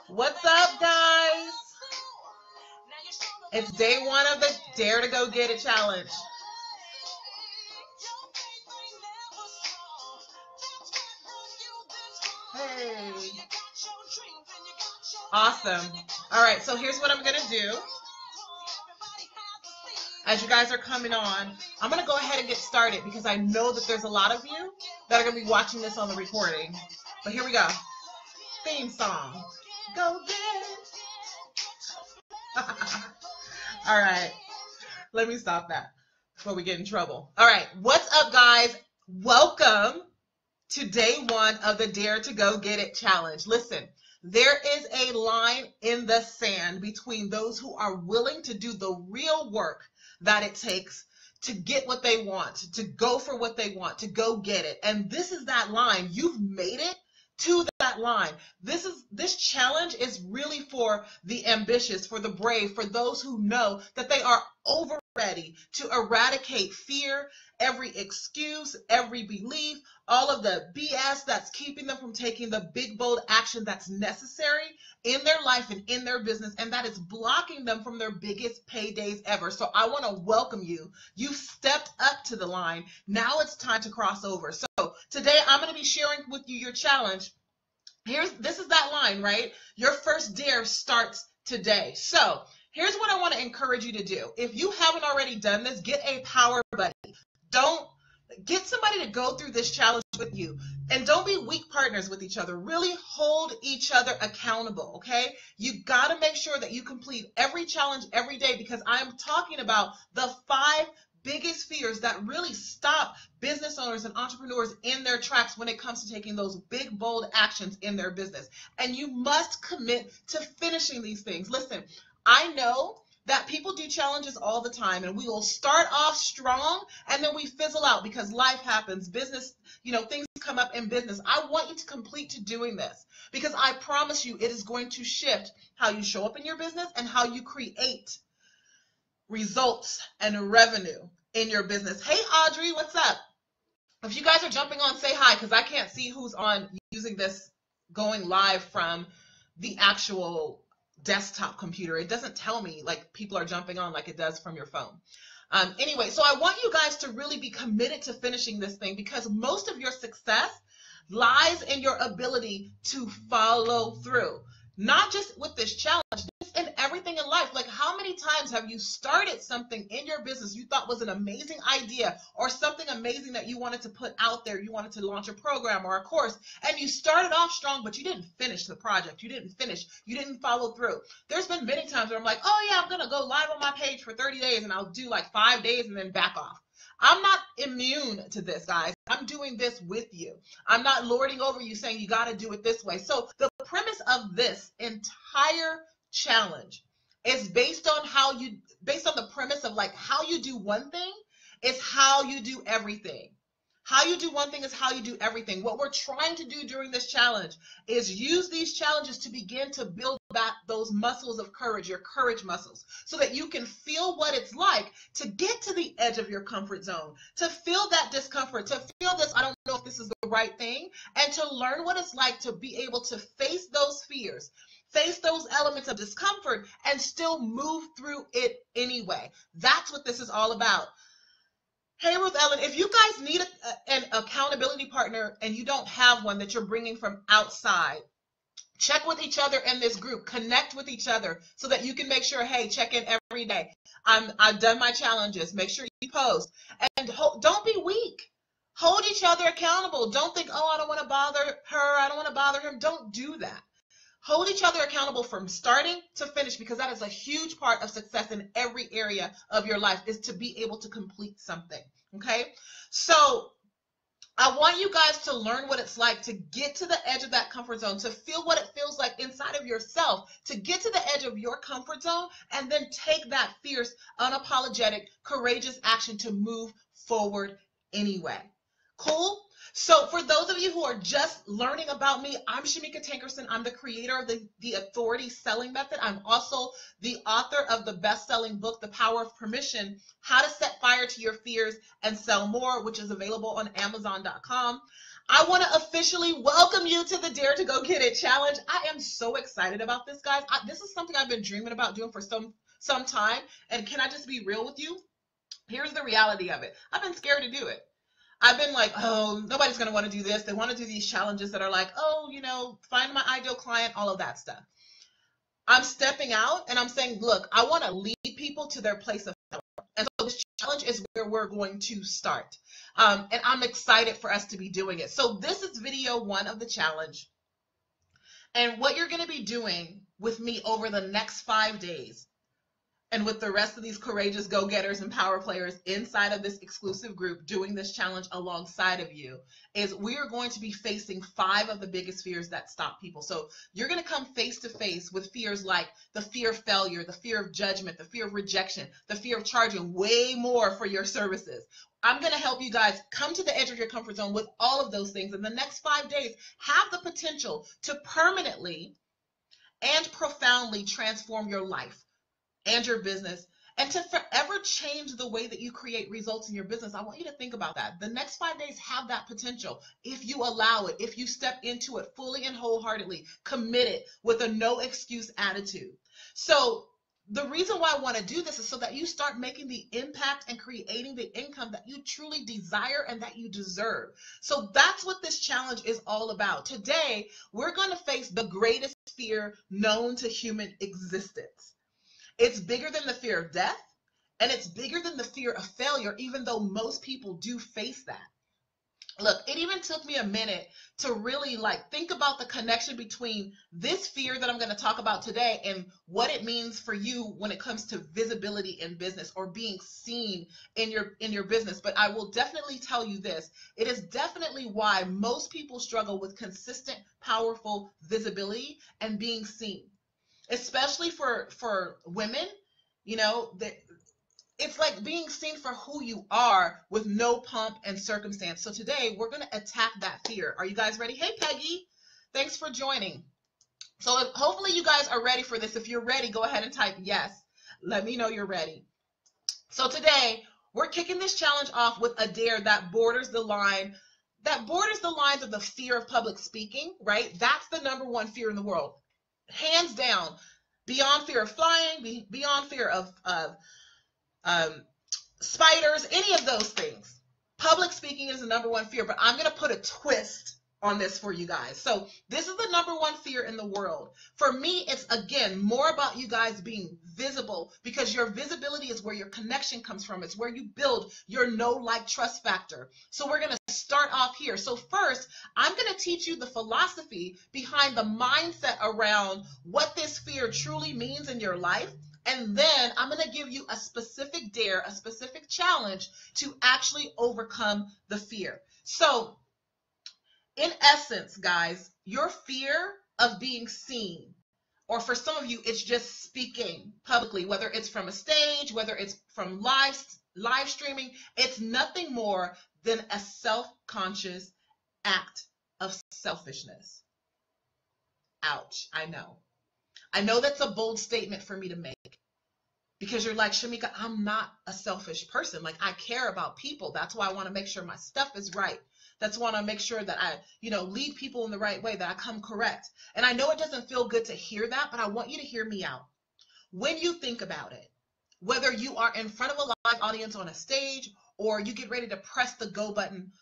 What's up, guys? It's day one of the Dare to Go Get It challenge. Hey. Awesome. All right, so here's what I'm going to do. As you guys are coming on, I'm going to go ahead and get started because I know that there's a lot of you that are going to be watching this on the recording. But here we go. Theme song. Go get it. All right. Let me stop that before we get in trouble. All right. What's up, guys? Welcome to day one of the Dare to Go Get It challenge. Listen, there is a line in the sand between those who are willing to do the real work that it takes to get what they want, to go for what they want, to go get it. And this is that line. You've made it to that line. This challenge is really for the ambitious, for the brave, for those who know that they are over ready to eradicate fear, every excuse, every belief, all of the BS that's keeping them from taking the big, bold action that's necessary in their life and in their business, and that is blocking them from their biggest paydays ever. So I want to welcome you. You've stepped up to the line. Now it's time to cross over. So today I'm going to be sharing with you your challenge. This is that line, right? Your first dare starts today. So here's what I want to encourage you to do. If you haven't already done this, get a power buddy. Get somebody to go through this challenge with you, and don't be weak partners with each other. Really hold each other accountable, okay? You got to make sure that you complete every challenge every day, because I'm talking about the 5 biggest fears that really stop business owners and entrepreneurs in their tracks when it comes to taking those big, bold actions in their business. And you must commit to finishing these things. Listen, I know that people do challenges all the time, and we will start off strong and then we fizzle out because life happens, business, things come up in business. I want you to complete to doing this, because I promise you it is going to shift how you show up in your business and how you create results and revenue in your business. Hey, Audrey, what's up? If you guys are jumping on, say hi, because I can't see who's on using this going live from the actual desktop computer. It doesn't tell me like people are jumping on like it does from your phone. Anyway, so I want you guys to really be committed to finishing this thing, because most of your success lies in your ability to follow through. Not just with this challenge, just in everything in life. Like, how many times have you started something in your business you thought was an amazing idea, or something amazing that you wanted to put out there? You wanted to launch a program or a course, and you started off strong, but you didn't finish the project. You didn't follow through. There's been many times where I'm like, oh yeah, I'm going to go live on my page for 30 days and I'll do like 5 days and then back off. I'm not immune to this, guys. I'm doing this with you. I'm not lording over you saying you got to do it this way. So the premise of this entire challenge is based on the premise of like how you do one thing is how you do everything. How you do one thing is how you do everything. What we're trying to do during this challenge is use these challenges to begin to build back those muscles of courage, your courage muscles, so that you can feel what it's like to get to the edge of your comfort zone, to feel that discomfort, to feel this, I don't know if this is the right thing, and to learn what it's like to be able to face those fears, face those elements of discomfort, and still move through it anyway. That's what this is all about. Hey, Ruth Ellen, if you guys need an accountability partner and you don't have one that you're bringing from outside, check with each other in this group. Connect with each other so that you can make sure, hey, check in every day. I've done my challenges. Make sure you post. And don't be weak. Hold each other accountable. Don't think, oh, I don't want to bother her. I don't want to bother him. Don't do that. Hold each other accountable from starting to finish, because that is a huge part of success in every area of your life, is to be able to complete something, okay? So I want you guys to learn what it's like to get to the edge of that comfort zone, to feel what it feels like inside of yourself, to get to the edge of your comfort zone, and then take that fierce, unapologetic, courageous action to move forward anyway. Cool? So for those of you who are just learning about me, I'm Shameca Tankerson. I'm the creator of the Authority Selling Method. I'm also the author of the best-selling book, The Power of Permission, How to Set Fire to Your Fears and Sell More, which is available on Amazon.com. I want to officially welcome you to the Dare to Go Get It Challenge. I am so excited about this, guys. This is something I've been dreaming about doing for some time. And can I just be real with you? Here's the reality of it. I've been scared to do it. I've been like, oh, nobody's going to want to do this. They want to do these challenges that are like, oh, find my ideal client, all of that stuff. I'm stepping out and I'm saying, look, I want to lead people to their place of power. And so this challenge is where we're going to start. And I'm excited for us to be doing it. So this is video 1 of the challenge. And what you're going to be doing with me over the next 5 days and with the rest of these courageous go-getters and power players inside of this exclusive group doing this challenge alongside of you is we are going to be facing 5 of the biggest fears that stop people. So you're going to come face to face with fears like the fear of failure, the fear of judgment, the fear of rejection, the fear of charging way more for your services. I'm going to help you guys come to the edge of your comfort zone with all of those things. And the next 5 days have the potential to permanently and profoundly transform your life and your business, and to forever change the way that you create results in your business. I want you to think about that. The next 5 days have that potential if you allow it, if you step into it fully and wholeheartedly, committed with a no excuse attitude. So the reason why I want to do this is so that you start making the impact and creating the income that you truly desire and that you deserve. So that's what this challenge is all about. Today, we're going to face the greatest fear known to human existence. It's bigger than the fear of death, and it's bigger than the fear of failure, even though most people do face that. Look, it even took me a minute to really think about the connection between this fear that I'm going to talk about today and what it means for you when it comes to visibility in business or being seen in your business. But I will definitely tell you this. It is definitely why most people struggle with consistent, powerful visibility and being seen. Especially for women, it's like being seen for who you are with no pomp and circumstance. So today we're going to attack that fear. Are you guys ready? Hey, Peggy, thanks for joining. So hopefully you guys are ready for this. If you're ready, go ahead and type yes. Let me know you're ready. So today we're kicking this challenge off with a dare that borders the lines of the fear of public speaking, right? That's the #1 fear in the world. Hands down, beyond fear of flying, beyond fear of spiders, any of those things. Public speaking is the #1 fear, but I'm going to put a twist on this for you guys. So this is the #1 fear in the world. For me, it's, again, more about you guys being visible, because your visibility is where your connection comes from. It's where you build your know, like, trust factor. So we're going to start off here. So first, I'm going to teach you the philosophy behind the mindset around what this fear truly means in your life. And then I'm going to give you a specific dare, a specific challenge to actually overcome the fear. So in essence, guys, your fear of being seen, or for some of you, it's just speaking publicly, whether it's from a stage, whether it's from live streaming, it's nothing more than a self-conscious act of selfishness. Ouch, I know. I know that's a bold statement for me to make, because you're like, Shameca, I'm not a selfish person. Like, I care about people. That's why I want to make sure my stuff is right. That's why I want to make sure that I, lead people in the right way, that I come correct. And I know it doesn't feel good to hear that, but I want you to hear me out. When you think about it, whether you are in front of a live audience on a stage, or you get ready to press the go button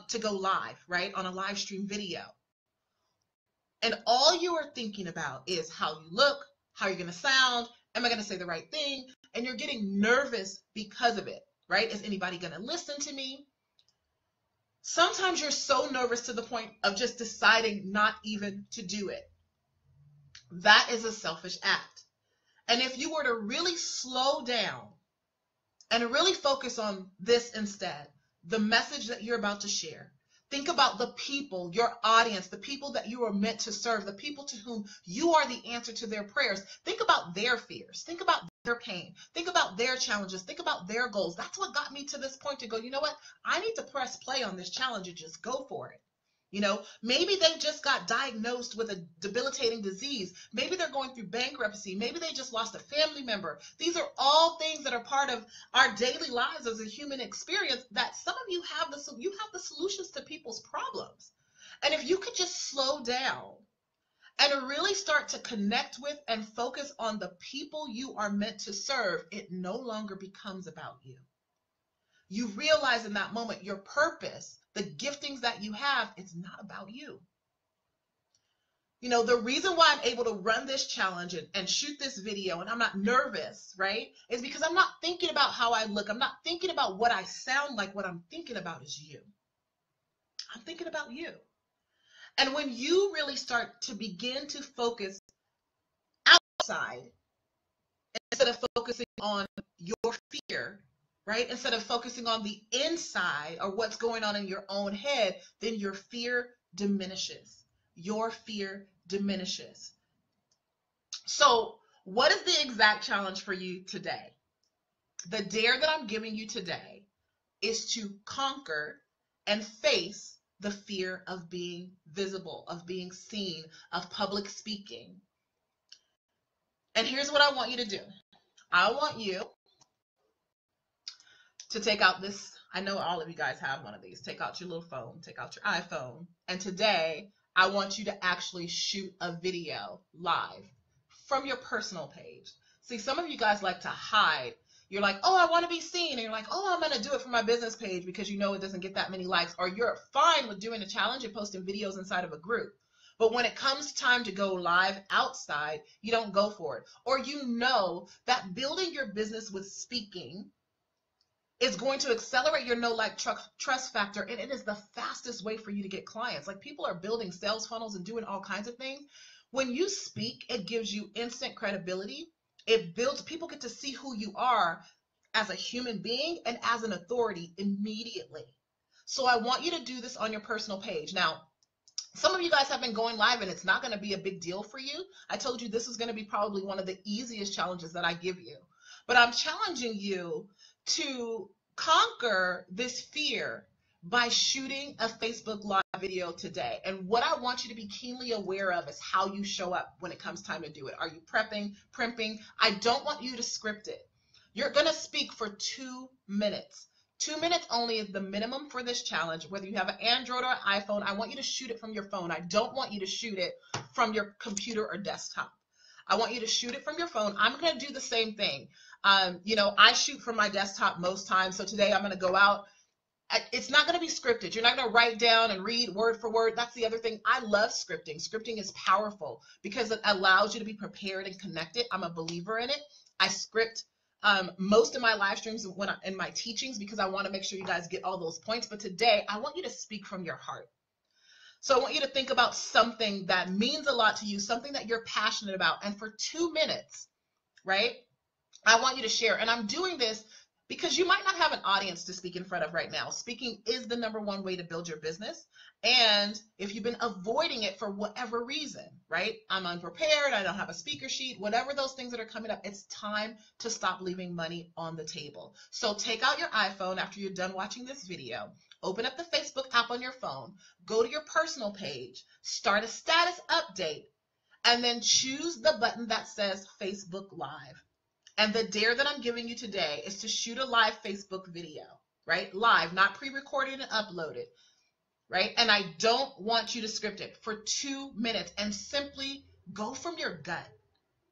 to go live, right, on a live stream video, and all you are thinking about is how you look, how you're going to sound, am I going to say the right thing? And you're getting nervous because of it, right? Is anybody going to listen to me? Sometimes you're so nervous to the point of just deciding not even to do it. That is a selfish act. And if you were to really slow down and really focus on this instead, the message that you're about to share, think about the people, your audience, the people that you are meant to serve, the people to whom you are the answer to their prayers. Think about their fears. Think about their pain. Think about their challenges. Think about their goals. That's what got me to this point to go, you know what? I need to press play on this challenge and just go for it. You know, maybe they just got diagnosed with a debilitating disease. Maybe they're going through bankruptcy. Maybe they just lost a family member. These are all things that are part of our daily lives as a human experience that some of you have the solutions to people's problems. And if you could just slow down and really start to connect with and focus on the people you are meant to serve, it no longer becomes about you. You realize in that moment your purpose, the giftings that you have, it's not about you. You know, the reason why I'm able to run this challenge and shoot this video and I'm not nervous, right, is because I'm not thinking about how I look. I'm not thinking about what I sound like. What I'm thinking about is you. I'm thinking about you. And when you really start to begin to focus outside instead of focusing on your fear, right? Instead of focusing on the inside or what's going on in your own head, then your fear diminishes. Your fear diminishes. So what is the exact challenge for you today? The dare that I'm giving you today is to conquer and face the fear of being visible, of being seen, of public speaking. And here's what I want you to do. I want you to take out this, I know all of you guys have one of these. Take out your little phone, take out your iPhone. And today, I want you to actually shoot a video live from your personal page. See, some of you guys like to hide. You're like, oh, I want to be seen. And you're like, oh, I'm going to do it for my business page because you know it doesn't get that many likes. Or you're fine with doing a challenge and posting videos inside of a group. But when it comes time to go live outside, you don't go for it. Or you know that building your business with speaking is going to accelerate your know, like, trust factor. And it is the fastest way for you to get clients. Like, people are building sales funnels and doing all kinds of things. When you speak, it gives you instant credibility. It builds, people get to see who you are as a human being and as an authority immediately. So I want you to do this on your personal page. Now, some of you guys have been going live and it's not going to be a big deal for you. I told you this is going to be probably one of the easiest challenges that I give you. But I'm challenging you to conquer this fear by shooting a Facebook Live video today. And what I want you to be keenly aware of is how you show up when it comes time to do it. Are you prepping, primping? I don't want you to script it. You're going to speak for 2 minutes. 2 minutes only is the minimum for this challenge. Whether you have an Android or an iPhone, I want you to shoot it from your phone. I don't want you to shoot it from your computer or desktop. I want you to shoot it from your phone. I'm going to do the same thing. You know, I shoot from my desktop most times. So today I'm going to go out. It's not going to be scripted. You're not going to write down and read word for word. That's the other thing. I love scripting. Scripting is powerful because it allows you to be prepared and connected. I'm a believer in it. I script most of my live streams in my teachings because I want to make sure you guys get all those points. But today, I want you to speak from your heart. So I want you to think about something that means a lot to you, something that you're passionate about. And for 2 minutes, right, I want you to share. And I'm doing this because you might not have an audience to speak in front of right now. Speaking is the #1 way to build your business. And if you've been avoiding it for whatever reason, right? I'm unprepared, I don't have a speaker sheet, whatever those things that are coming up, it's time to stop leaving money on the table. So take out your iPhone after you're done watching this video, open up the Facebook app on your phone, go to your personal page, start a status update, and then choose the button that says Facebook Live. And the dare that I'm giving you today is to shoot a live Facebook video, right? Live, not pre-recorded and uploaded, right? And I don't want you to script it for 2 minutes and simply go from your gut.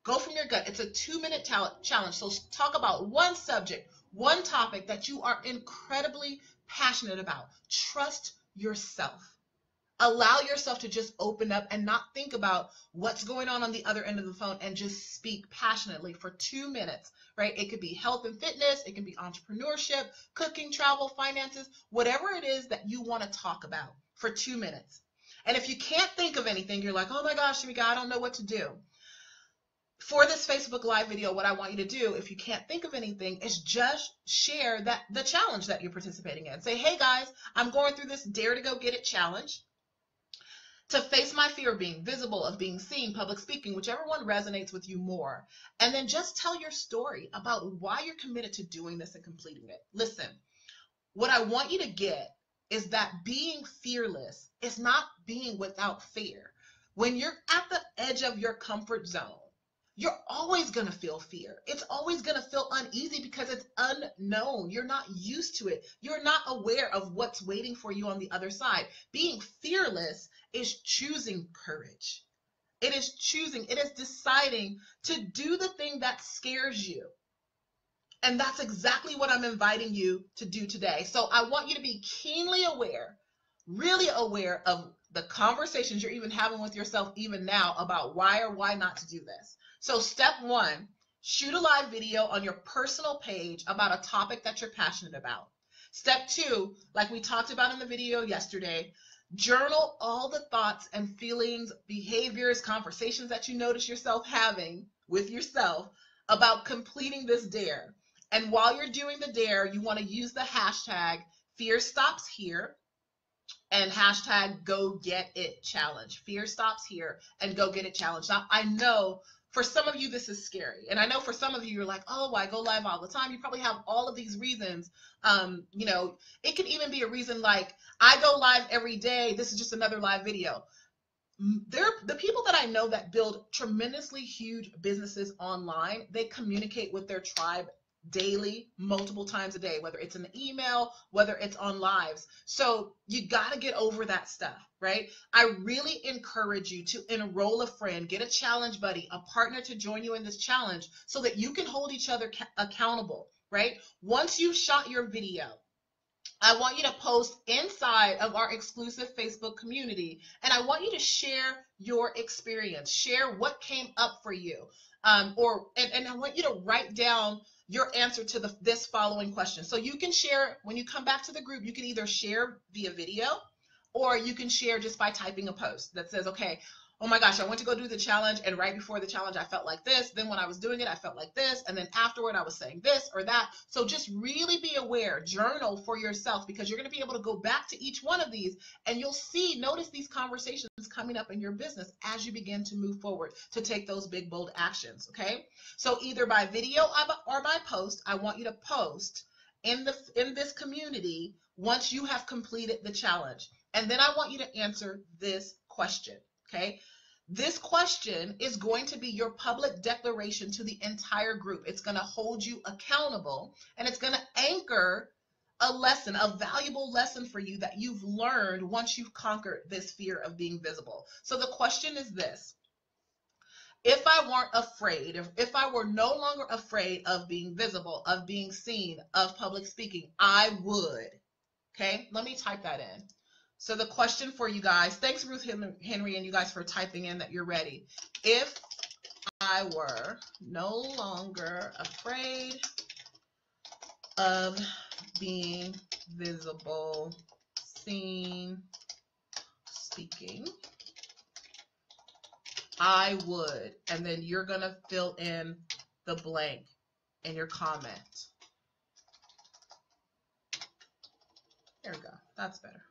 Go from your gut. It's a 2-minute challenge. So talk about one subject, one topic that you are incredibly passionate about. Trust yourself. Allow yourself to just open up and not think about what's going on the other end of the phone and just speak passionately for 2 minutes, right? It could be health and fitness. It can be entrepreneurship, cooking, travel, finances, whatever it is that you want to talk about for 2 minutes. And if you can't think of anything, you're like, oh my gosh, Shameca, I don't know what to do. For this Facebook Live video, what I want you to do, if you can't think of anything, is just share the challenge that you're participating in. Say, hey guys, I'm going through this Dare to Go Get It challenge to face my fear of being visible, of being seen, public speaking, whichever one resonates with you more. And then just tell your story about why you're committed to doing this and completing it. Listen, what I want you to get is that being fearless is not being without fear. When you're at the edge of your comfort zone, you're always going to feel fear. It's always going to feel uneasy because it's unknown. You're not used to it. You're not aware of what's waiting for you on the other side. Being fearless is choosing courage. It is choosing, it is deciding to do the thing that scares you. And that's exactly what I'm inviting you to do today. So I want you to be keenly aware, really aware of the conversations you're even having with yourself even now about why or why not to do this. So step one, shoot a live video on your personal page about a topic that you're passionate about. Step two, like we talked about in the video yesterday, journal all the thoughts and feelings, behaviors, conversations that you notice yourself having with yourself about completing this dare. And while you're doing the dare, you want to use the hashtag Fear Stops Here and hashtag Go Get It Challenge. Fear stops here and Go Get It Challenge. Now, I know for some of you, this is scary. And I know for some of you, you're like, oh, I go live all the time. You probably have all of these reasons. You know, it could even be a reason like, I go live every day. This is just another live video. The people that I know that build tremendously huge businesses online, they communicate with their tribe daily, multiple times a day, whether it's an email, whether it's on lives. So you got to get over that stuff, right? I really encourage you to enroll a friend, get a challenge buddy, a partner to join you in this challenge so that you can hold each other accountable, right? Once you've shot your video, I want you to post inside of our exclusive Facebook community, and I want you to share your experience, share what came up for you, and I want you to write down your answer to this following question. So you can share, when you come back to the group, you can either share via video or you can share just by typing a post that says, okay, oh my gosh, I went to go do the challenge, and right before the challenge, I felt like this. Then when I was doing it, I felt like this. And then afterward, I was saying this or that. So just really be aware, journal for yourself, because you're going to be able to go back to each one of these and you'll notice these conversations coming up in your business as you begin to move forward to take those big, bold actions. Okay. So either by video or by post, I want you to post in this community once you have completed the challenge. And then I want you to answer this question. Okay. This question is going to be your public declaration to the entire group. It's going to hold you accountable, and it's going to anchor a lesson, a valuable lesson for you that you've learned once you've conquered this fear of being visible. So the question is this: if I weren't afraid, if I were no longer afraid of being visible, of being seen, of public speaking, I would. Okay, let me type that in. So the question for you guys, thanks Ruth Henry and you guys for typing in that you're ready. If I were no longer afraid of being visible, seen, speaking, I would. And then you're going to fill in the blank in your comment. There we go. That's better.